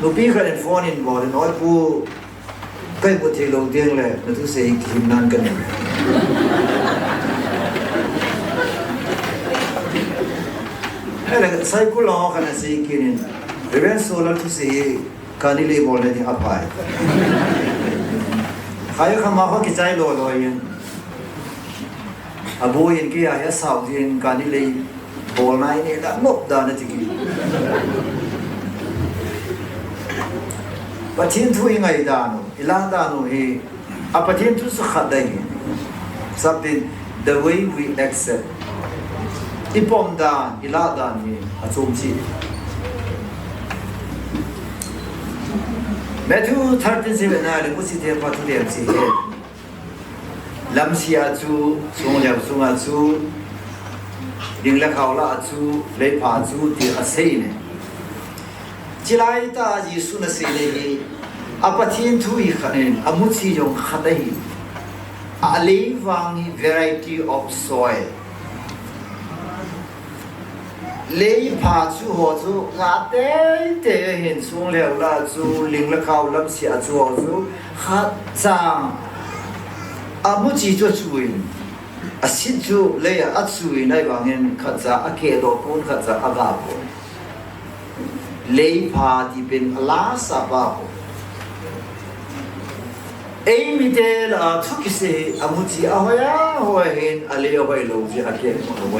นูพี่เขาเล่นโฟนอินบอร์ดน้อยผู้ใกล้บุตรลงเตียงเลยนั่นทุกสิ่งทีมนั้นกันนั่นใส่กุหลาบกันนะสิ่งกินเรื่องโซลาร์ทุกสิ่งการนี่เลยบอลเลยที่อับไปใครเขามาเขาคิดใจลอยๆยังอาบุยนกี้อาสาวที่การนี่เลยบอลไหนเนี่ยละนกดานที่กี้ปะทินทุยไงดานุอิลาดานุเฮอะปะทินทุสุขัดได้ something the way we accept อีปอมดานอิลาดานเฮอะจงชีแม้ทุกท่านที่เสนาเลยมุสิเทปะทุเรียนสิเฮลำเสียจูสงแล้วสงอาจูดิ่งละเขาละจูเลยพาจูที่อาศัยเนี่ยจิลายตาจีสุนสิเลยอาปะทินทุยขันเองอามุสีจงขัดได้อาลีวัง variety of soil เลยพาจูหัวจูกาเต้เต้เห็นสงแล้วละจูดิ่งละเขาลำเสียจูหัวจูขัดจางอามุจีจูช่วยอาสิจูเลยอาช่วยในบางเงินขัดจางอาเกโดกุนขัดจางอากาศเลยพาที่เป็นลาสบาบเอมิเดลทุกสิ่งอามุจีอาหอยหัวเห็นอะไรเอาไว้ลงที่อาเกะหัว